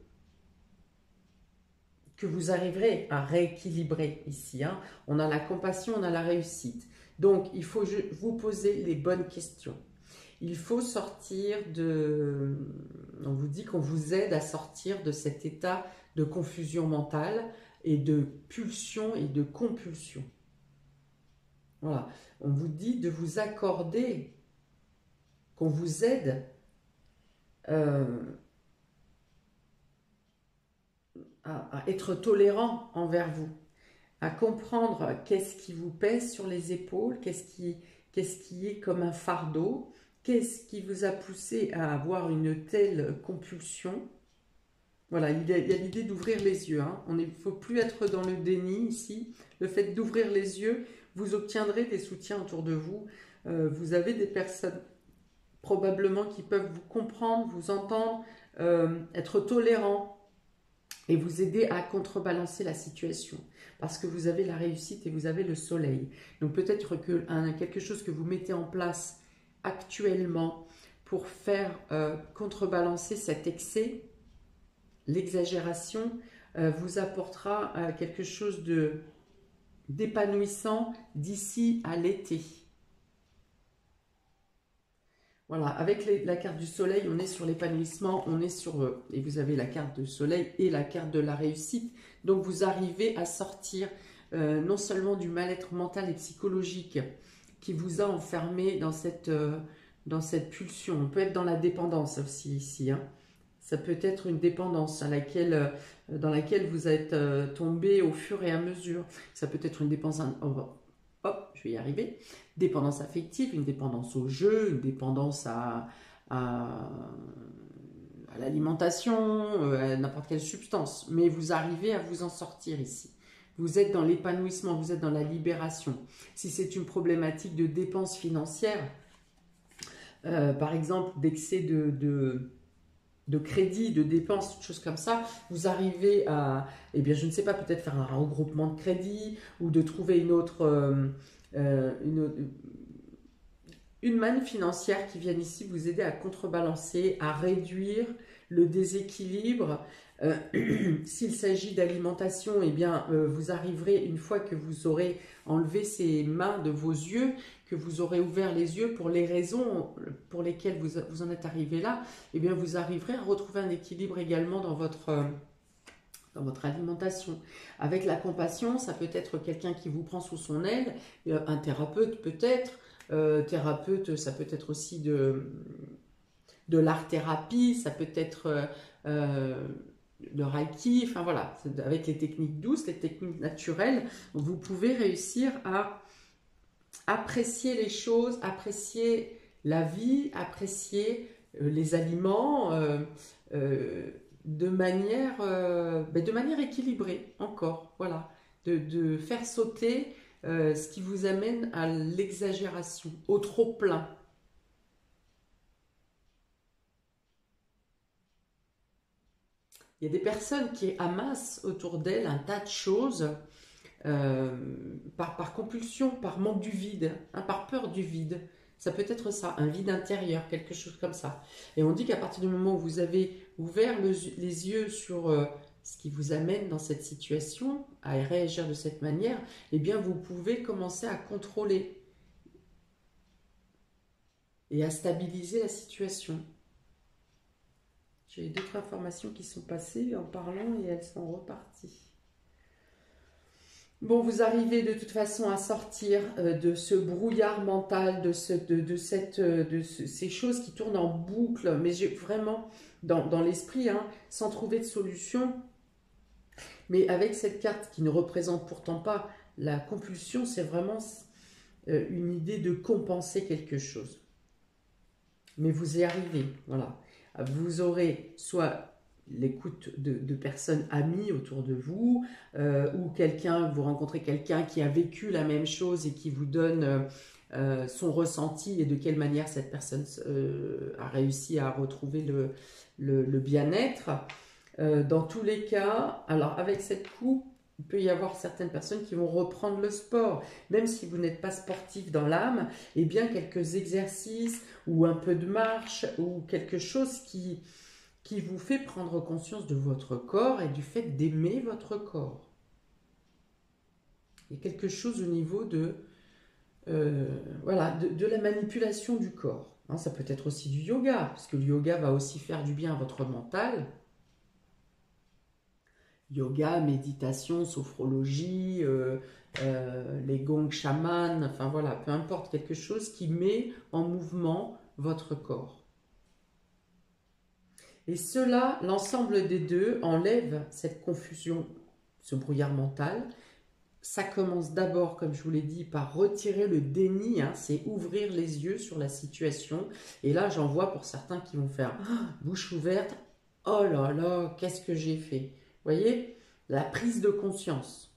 vous arriverez à rééquilibrer ici. Hein. On a la compassion, on a la réussite. Donc, il faut vous poser les bonnes questions. Il faut sortir de... On vous dit qu'on vous aide à sortir de cet état de confusion mentale et de pulsion et de compulsion. Voilà. On vous dit de vous accorder, qu'on vous aide à être tolérant envers vous, à comprendre qu'est-ce qui vous pèse sur les épaules, qu'est-ce qui est comme un fardeau, qu'est-ce qui vous a poussé à avoir une telle compulsion. Voilà, il y a l'idée d'ouvrir les yeux. Hein. Il ne faut plus être dans le déni ici. Le fait d'ouvrir les yeux, vous obtiendrez des soutiens autour de vous. Vous avez des personnes probablement qui peuvent vous comprendre, vous entendre, être tolérants et vous aider à contrebalancer la situation. Parce que vous avez la réussite et vous avez le soleil. Donc peut-être que quelque chose que vous mettez en place actuellement pour faire contrebalancer cet excès, l'exagération, vous apportera quelque chose d'épanouissant d'ici à l'été. Voilà, avec la carte du soleil, on est sur l'épanouissement, on est sur... et vous avez la carte du soleil et la carte de la réussite. Donc vous arrivez à sortir non seulement du mal-être mental et psychologique qui vous a enfermé dans cette pulsion. On peut être dans la dépendance aussi ici. Hein. Ça peut être une dépendance dans laquelle vous êtes tombé au fur et à mesure. Ça peut être une dépendance... Hop, je vais y arriver. Dépendance affective, une dépendance au jeu, une dépendance à l'alimentation, à n'importe quelle substance. Mais vous arrivez à vous en sortir ici. Vous êtes dans l'épanouissement, vous êtes dans la libération. Si c'est une problématique de dépenses financières, par exemple d'excès de crédit, de dépenses, toutes choses comme ça, vous arrivez à, eh bien, je ne sais pas, peut-être faire un regroupement de crédit ou de trouver une manne financière qui vienne ici vous aider à contrebalancer, à réduire le déséquilibre. S'il s'agit d'alimentation, eh bien, vous arriverez, une fois que vous aurez enlevé ces mains de vos yeux, que vous aurez ouvert les yeux pour les raisons pour lesquelles vous en êtes arrivé là, eh bien, vous arriverez à retrouver un équilibre également dans votre alimentation. Avec la compassion, ça peut être quelqu'un qui vous prend sous son aile, un thérapeute peut-être, thérapeute, ça peut être aussi de l'art-thérapie, ça peut être le Reiki, enfin voilà, avec les techniques douces, les techniques naturelles, vous pouvez réussir à apprécier les choses, apprécier la vie, apprécier les aliments de manière équilibrée, encore, voilà, de faire sauter ce qui vous amène à l'exagération, au trop plein. Il y a des personnes qui amassent autour d'elles un tas de choses par compulsion, par manque du vide, hein, par peur du vide. Ça peut être ça, un vide intérieur, quelque chose comme ça. Et on dit qu'à partir du moment où vous avez ouvert les yeux sur ce qui vous amène dans cette situation, à réagir de cette manière, eh bien vous pouvez commencer à contrôler et à stabiliser la situation. J'ai d'autres informations qui sont passées en parlant et elles sont reparties. Bon, vous arrivez de toute façon à sortir de ce brouillard mental, ces choses qui tournent en boucle, mais j'ai vraiment dans l'esprit, hein, sans trouver de solution. Mais avec cette carte qui ne représente pourtant pas la compulsion, c'est vraiment une idée de compenser quelque chose. Mais vous y arrivez, voilà. Vous aurez soit l'écoute de personnes amies autour de vous, ou vous rencontrez quelqu'un qui a vécu la même chose et qui vous donne son ressenti et de quelle manière cette personne a réussi à retrouver le bien-être. Dans tous les cas, alors avec cette coupe, il peut y avoir certaines personnes qui vont reprendre le sport. Même si vous n'êtes pas sportif dans l'âme, eh bien quelques exercices ou un peu de marche ou quelque chose qui vous fait prendre conscience de votre corps et du fait d'aimer votre corps. Il y a quelque chose au niveau voilà, de la manipulation du corps. Hein, ça peut être aussi du yoga, parce que le yoga va aussi faire du bien à votre mental. Yoga, méditation, sophrologie, les gongs chamans, enfin voilà, peu importe, quelque chose qui met en mouvement votre corps. Et cela, l'ensemble des deux, enlève cette confusion, ce brouillard mental. Ça commence d'abord, comme je vous l'ai dit, par retirer le déni, hein, c'est ouvrir les yeux sur la situation. Et là, j'en vois pour certains qui vont faire bouche ouverte, oh là là, qu'est-ce que j'ai fait? Vous voyez, la prise de conscience.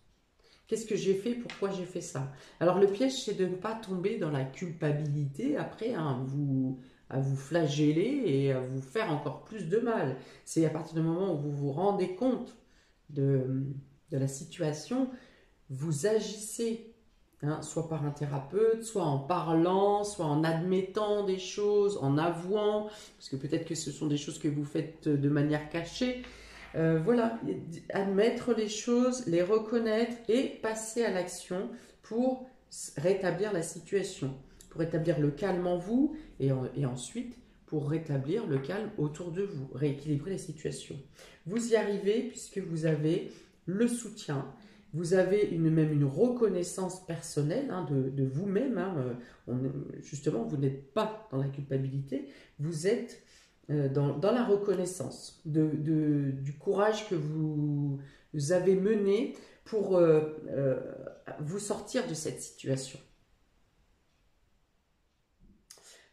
Qu'est-ce que j'ai fait? Pourquoi j'ai fait ça? Alors le piège, c'est de ne pas tomber dans la culpabilité après, hein, à vous flageller et à vous faire encore plus de mal. C'est à partir du moment où vous vous rendez compte de la situation, vous agissez, hein, soit par un thérapeute, soit en parlant, soit en admettant des choses, en avouant, parce que peut-être que ce sont des choses que vous faites de manière cachée. Voilà, admettre les choses, les reconnaître et passer à l'action pour rétablir la situation, pour rétablir le calme en vous et ensuite pour rétablir le calme autour de vous, rééquilibrer la situation. Vous y arrivez puisque vous avez le soutien, vous avez même une reconnaissance personnelle, hein, de vous-même. Hein, justement, vous n'êtes pas dans la culpabilité, vous êtes dans la reconnaissance du courage que vous avez mené pour vous sortir de cette situation.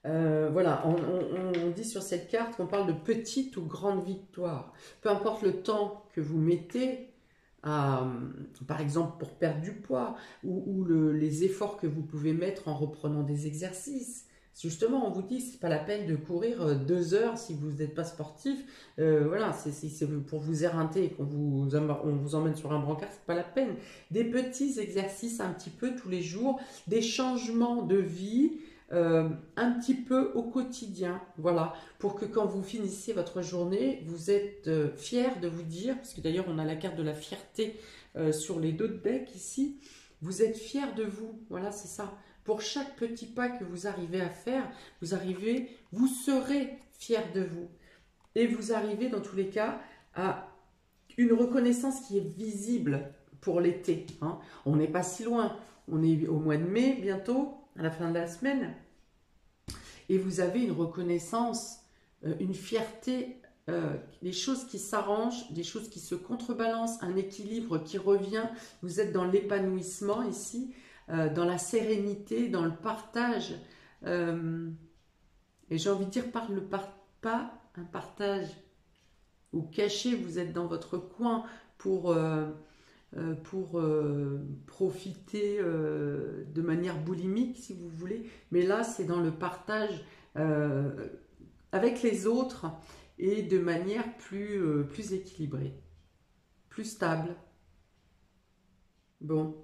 Voilà, on dit sur cette carte qu'on parle de petite ou grande victoire. Peu importe le temps que vous mettez, par exemple pour perdre du poids, ou les efforts que vous pouvez mettre en reprenant des exercices. Justement, on vous dit, c'est pas la peine de courir 2 heures si vous n'êtes pas sportif. Voilà, c'est pour vous éreinter et on vous emmène sur un brancard, c'est pas la peine. Des petits exercices un petit peu tous les jours, des changements de vie, un petit peu au quotidien, voilà, pour que quand vous finissez votre journée, vous êtes fier de vous dire, parce que d'ailleurs on a la carte de la fierté sur les dos de bec ici, vous êtes fier de vous, voilà, c'est ça. Pour chaque petit pas que vous arrivez à faire, vous serez fier de vous. Et vous arrivez dans tous les cas à une reconnaissance qui est visible pour l'été. Hein. On n'est pas si loin, on est au mois de mai bientôt, à la fin de la semaine. Et vous avez une reconnaissance, une fierté, des choses qui s'arrangent, des choses qui se contrebalancent, un équilibre qui revient. Vous êtes dans l'épanouissement ici, dans la sérénité, dans le partage. Et j'ai envie de dire, pas un partage ou caché, vous êtes dans votre coin pour profiter de manière boulimique, si vous voulez. Mais là, c'est dans le partage avec les autres et de manière plus équilibrée, plus stable. Bon.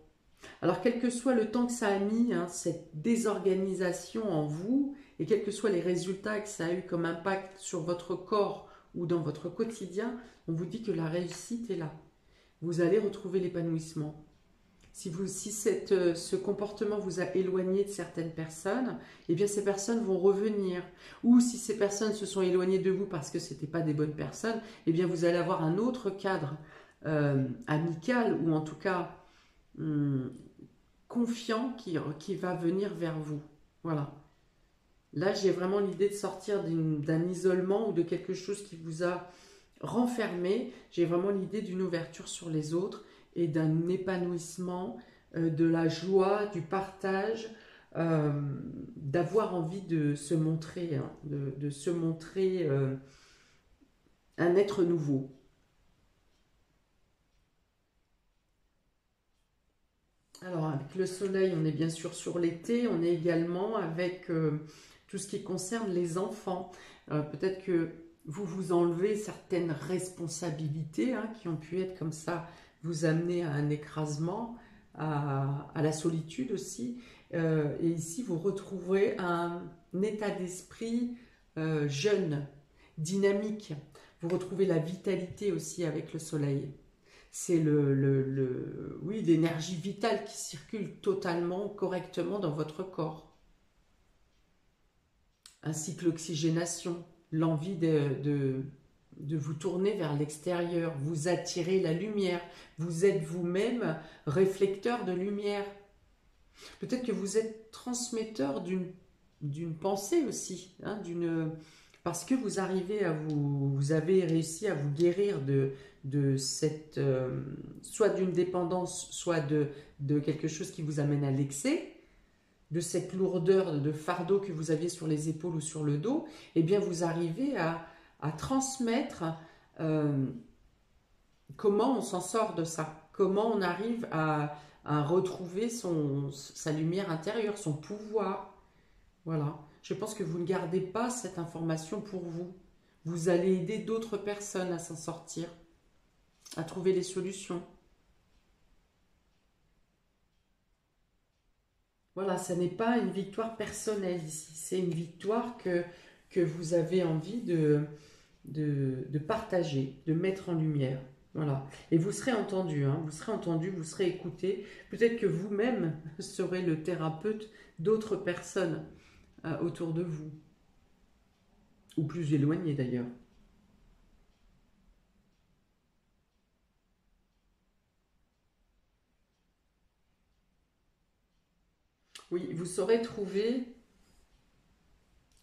Alors, quel que soit le temps que ça a mis, hein, cette désorganisation en vous, et quels que soient les résultats que ça a eu comme impact sur votre corps ou dans votre quotidien, on vous dit que la réussite est là. Vous allez retrouver l'épanouissement. Si ce comportement vous a éloigné de certaines personnes, eh bien ces personnes vont revenir. Ou si ces personnes se sont éloignées de vous parce que ce n'étaient pas des bonnes personnes, eh bien vous allez avoir un autre cadre amical ou en tout cas hum, confiant qui va venir vers vous. Voilà. Là, j'ai vraiment l'idée de sortir d'un isolement ou de quelque chose qui vous a renfermé. J'ai vraiment l'idée d'une ouverture sur les autres et d'un épanouissement, de la joie, du partage, d'avoir envie de se montrer, hein, de se montrer un être nouveau. Alors, avec le soleil, on est bien sûr sur l'été, on est également avec tout ce qui concerne les enfants. Peut-être que vous vous enlevez certaines responsabilités hein, qui ont pu être comme ça, vous amener à un écrasement, à la solitude aussi. Et ici, vous retrouverez un état d'esprit jeune, dynamique. Vous retrouvez la vitalité aussi avec le soleil. C'est oui, l'énergie vitale qui circule totalement, correctement dans votre corps. Ainsi que l'oxygénation, l'envie de vous tourner vers l'extérieur, vous attirez la lumière, vous êtes vous-même réflecteur de lumière. Peut-être que vous êtes transmetteur d'une pensée aussi, hein, parce que vous arrivez vous avez réussi à vous guérir de cette, soit d'une dépendance, soit de quelque chose qui vous amène à l'excès, de cette lourdeur de fardeau que vous aviez sur les épaules ou sur le dos, eh bien vous arrivez à transmettre comment on s'en sort de ça, comment on arrive à retrouver sa lumière intérieure, son pouvoir. Voilà. Je pense que vous ne gardez pas cette information pour vous. Vous allez aider d'autres personnes à s'en sortir, à trouver des solutions. Voilà, ça n'est pas une victoire personnelle ici, c'est une victoire que vous avez envie de partager, de mettre en lumière. Voilà. Et vous serez entendu, hein, vous serez entendu, vous serez écouté. Peut-être que vous-même serez le thérapeute d'autres personnes autour de vous, ou plus éloignées d'ailleurs. Oui, vous saurez trouver,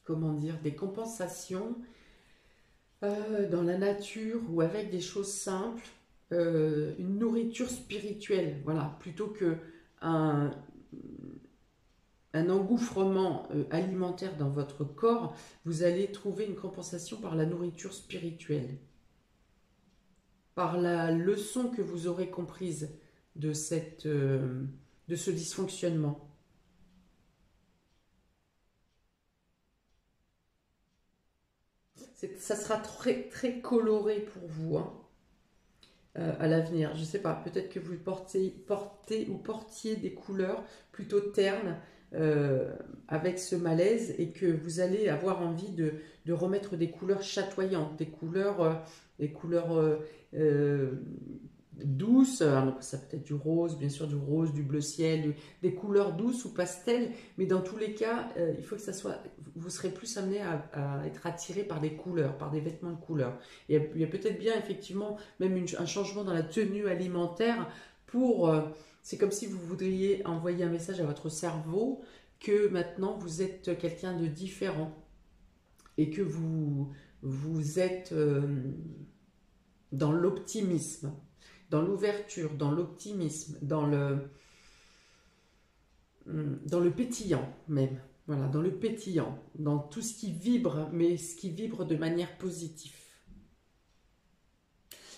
comment dire, des compensations dans la nature ou avec des choses simples, une nourriture spirituelle, voilà, plutôt que un, un engouffrement alimentaire dans votre corps, vous allez trouver une compensation par la nourriture spirituelle, par la leçon que vous aurez comprise de ce dysfonctionnement. Ça sera très, très coloré pour vous hein, à l'avenir. Je ne sais pas, peut-être que vous portiez des couleurs plutôt ternes avec ce malaise et que vous allez avoir envie de remettre des couleurs chatoyantes, des couleurs douces. Alors, ça peut être du rose, bien sûr du rose, du bleu ciel, des couleurs douces ou pastel, mais dans tous les cas, il faut que ça soit, vous serez plus amené à être attiré par des couleurs, par des vêtements de couleurs. Il y a peut-être bien effectivement même un changement dans la tenue alimentaire pour, c'est comme si vous voudriez envoyer un message à votre cerveau que maintenant vous êtes quelqu'un de différent et que vous êtes dans l'optimisme, dans l'ouverture, dans l'optimisme, dans le pétillant même. Voilà, dans le pétillant, dans tout ce qui vibre, mais ce qui vibre de manière positive.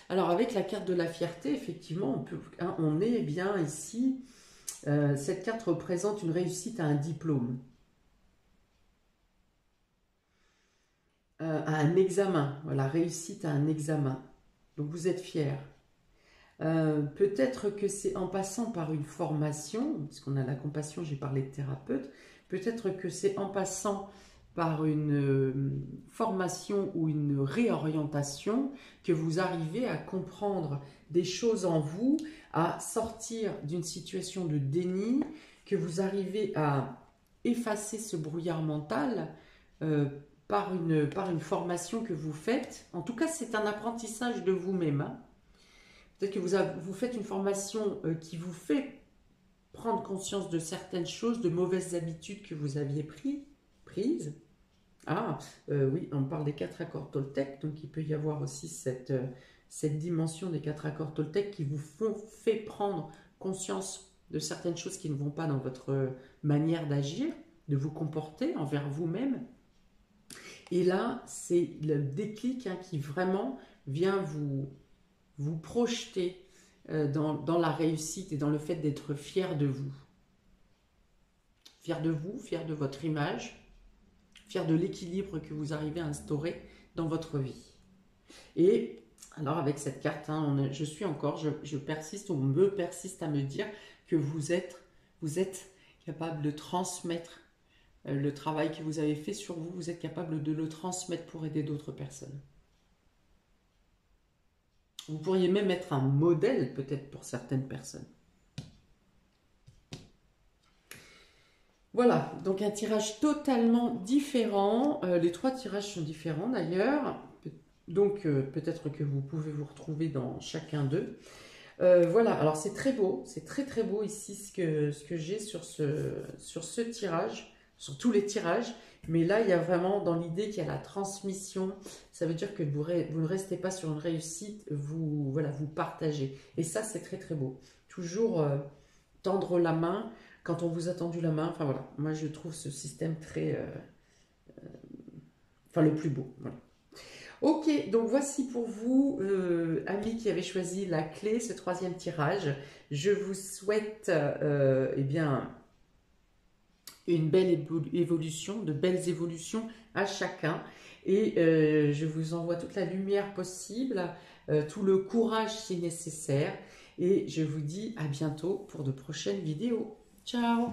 Alors avec la carte de la fierté, effectivement, on est bien ici, cette carte représente une réussite à un diplôme, à un examen, voilà, réussite à un examen. Donc vous êtes fier. Peut-être que c'est en passant par une formation, parce qu'on a la compassion, j'ai parlé de thérapeute, peut-être que c'est en passant par une formation ou une réorientation que vous arrivez à comprendre des choses en vous, à sortir d'une situation de déni, que vous arrivez à effacer ce brouillard mental par une formation que vous faites. En tout cas, c'est un apprentissage de vous-même, hein. Peut-être que vous faites une formation qui vous fait prendre conscience de certaines choses, de mauvaises habitudes que vous aviez prises. Ah, oui, on parle des 4 accords Toltec, donc il peut y avoir aussi cette dimension des 4 accords Toltec qui vous fait prendre conscience de certaines choses qui ne vont pas dans votre manière d'agir, de vous comporter envers vous-même. Et là, c'est le déclic qui vraiment vient vous projeter dans la réussite et dans le fait d'être fier de vous. Fier de vous, fier de votre image, fier de l'équilibre que vous arrivez à instaurer dans votre vie. Et alors avec cette carte, je persiste, on me persiste à me dire que vous êtes capable de transmettre le travail que vous avez fait sur vous, vous êtes capable de le transmettre pour aider d'autres personnes. Vous pourriez même être un modèle peut-être pour certaines personnes. Voilà, donc un tirage totalement différent. Les 3 tirages sont différents d'ailleurs. Donc peut-être que vous pouvez vous retrouver dans chacun d'eux. Voilà, alors c'est très beau, c'est très très beau ici ce que j'ai sur ce tirage, sur tous les tirages. Mais là, il y a vraiment dans l'idée qu'il y a la transmission. Ça veut dire que vous ne restez pas sur une réussite, vous partagez. Et ça, c'est très très beau. Toujours tendre la main quand on vous a tendu la main. Enfin voilà, moi je trouve ce système très... le plus beau. Voilà. Ok, donc voici pour vous, amis qui avez choisi la clé, ce 3e tirage. Je vous souhaite une belle évolution, de belles évolutions à chacun. Et je vous envoie toute la lumière possible, tout le courage si nécessaire. Et je vous dis à bientôt pour de prochaines vidéos. Ciao!